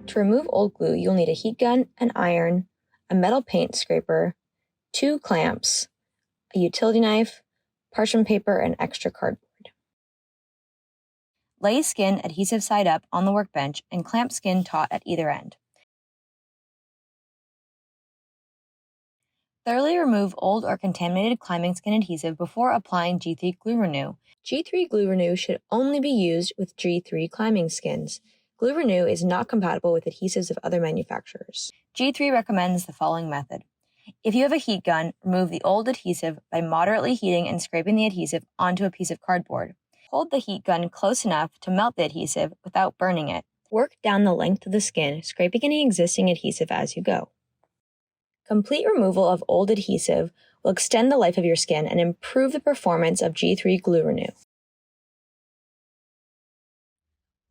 To remove old glue, you'll need a heat gun, an iron, a metal paint scraper, 2 clamps, a utility knife, parchment paper, and extra cardboard. Lay skin adhesive side up on the workbench and clamp skin taut at either end. Thoroughly remove old or contaminated climbing skin adhesive before applying G3 Glue Renew. G3 Glue Renew should only be used with G3 climbing skins. Glue Renew is not compatible with adhesives of other manufacturers. G3 recommends the following method. If you have a heat gun, remove the old adhesive by moderately heating and scraping the adhesive onto a piece of cardboard. Hold the heat gun close enough to melt the adhesive without burning it. Work down the length of the skin, scraping any existing adhesive as you go. Complete removal of old adhesive will extend the life of your skin and improve the performance of G3 Glue Renew.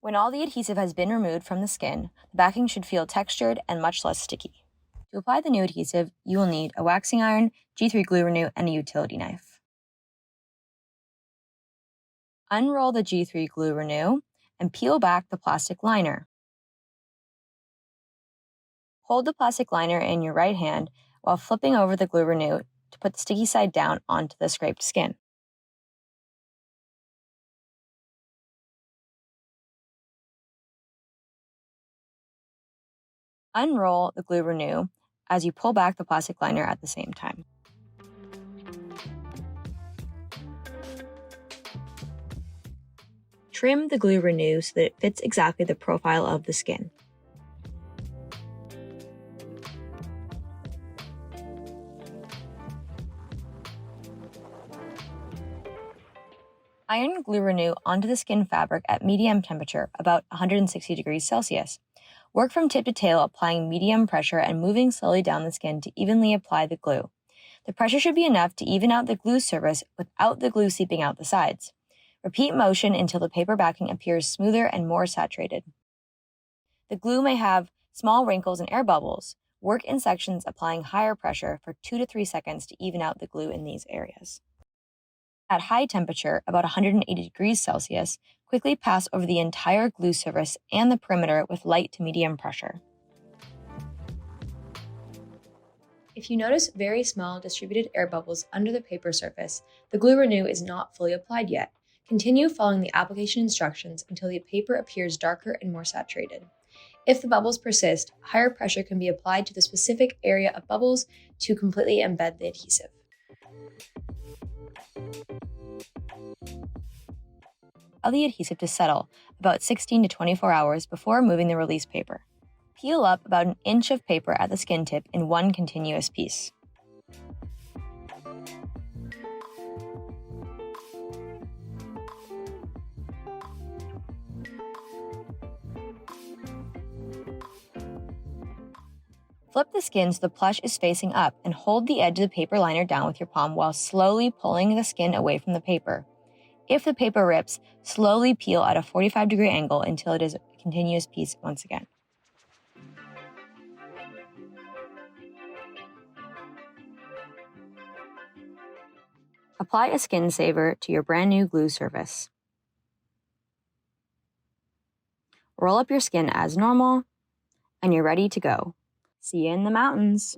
When all the adhesive has been removed from the skin, the backing should feel textured and much less sticky. To apply the new adhesive, you will need a waxing iron, G3 Glue Renew, and a utility knife. Unroll the G3 Glue Renew and peel back the plastic liner. Hold the plastic liner in your right hand while flipping over the Glue Renew to put the sticky side down onto the scraped skin. Unroll the Glue Renew as you pull back the plastic liner at the same time. Trim the Glue Renew so that it fits exactly the profile of the skin. Iron Glue Renew onto the skin fabric at medium temperature, about 160 degrees Celsius. Work from tip to tail, applying medium pressure and moving slowly down the skin to evenly apply the glue. The pressure should be enough to even out the glue surface without the glue seeping out the sides. Repeat motion until the paper backing appears smoother and more saturated. The glue may have small wrinkles and air bubbles. Work in sections, applying higher pressure for 2 to 3 seconds to even out the glue in these areas. At high temperature, about 180 degrees Celsius, quickly pass over the entire glue surface and the perimeter with light to medium pressure. If you notice very small distributed air bubbles under the paper surface, the Glue Renew is not fully applied yet. Continue following the application instructions until the paper appears darker and more saturated. If the bubbles persist, higher pressure can be applied to the specific area of bubbles to completely embed the adhesive. Allow the adhesive to settle about 16 to 24 hours before removing the release paper. Peel up about an inch of paper at the skin tip in one continuous piece. Flip the skin so the plush is facing up and hold the edge of the paper liner down with your palm while slowly pulling the skin away from the paper. If the paper rips, slowly peel at a 45-degree angle until it is a continuous piece once again. Apply a skin saver to your brand new glue surface. Roll up your skin as normal, and you're ready to go. See you in the mountains.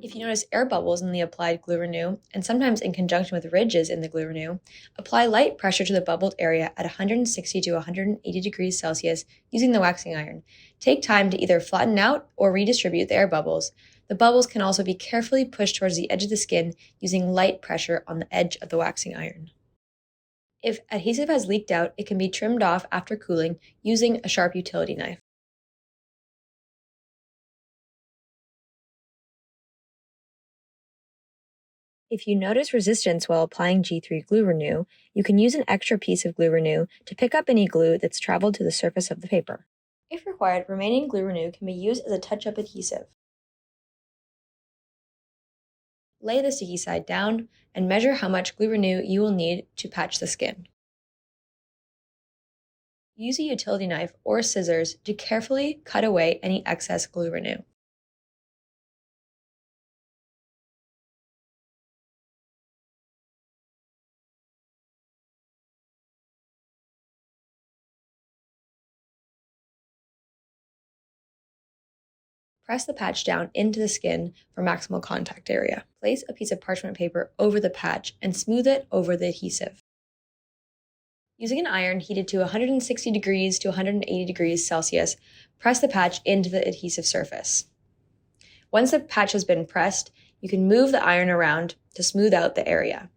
If you notice air bubbles in the applied Glue Renew, and sometimes in conjunction with ridges in the Glue Renew, apply light pressure to the bubbled area at 160 to 180 degrees Celsius using the waxing iron. Take time to either flatten out or redistribute the air bubbles. The bubbles can also be carefully pushed towards the edge of the skin using light pressure on the edge of the waxing iron. If adhesive has leaked out, it can be trimmed off after cooling using a sharp utility knife. If you notice resistance while applying G3 Glue Renew, you can use an extra piece of Glue Renew to pick up any glue that's traveled to the surface of the paper. If required, remaining Glue Renew can be used as a touch-up adhesive. Lay the sticky side down and measure how much Glue Renew you will need to patch the skin. Use a utility knife or scissors to carefully cut away any excess Glue Renew. Press the patch down into the skin for maximal contact area. Place a piece of parchment paper over the patch and smooth it over the adhesive. Using an iron heated to 160 degrees to 180 degrees Celsius, press the patch into the adhesive surface. Once the patch has been pressed, you can move the iron around to smooth out the area.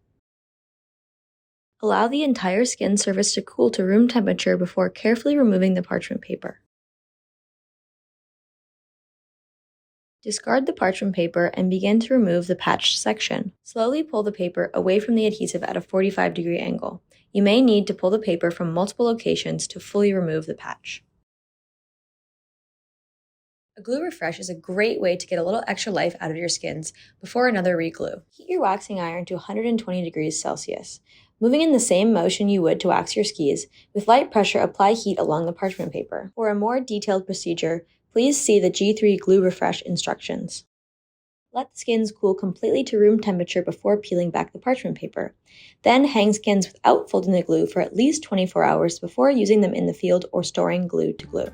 Allow the entire skin surface to cool to room temperature before carefully removing the parchment paper. Discard the parchment paper and begin to remove the patched section. Slowly pull the paper away from the adhesive at a 45-degree angle. You may need to pull the paper from multiple locations to fully remove the patch. A glue refresh is a great way to get a little extra life out of your skins before another re-glue. Heat your waxing iron to 120 degrees Celsius. Moving in the same motion you would to wax your skis, with light pressure apply heat along the parchment paper. For a more detailed procedure, please see the G3 glue refresh instructions. Let the skins cool completely to room temperature before peeling back the parchment paper. Then hang skins without folding the glue for at least 24 hours before using them in the field or storing glue to glue.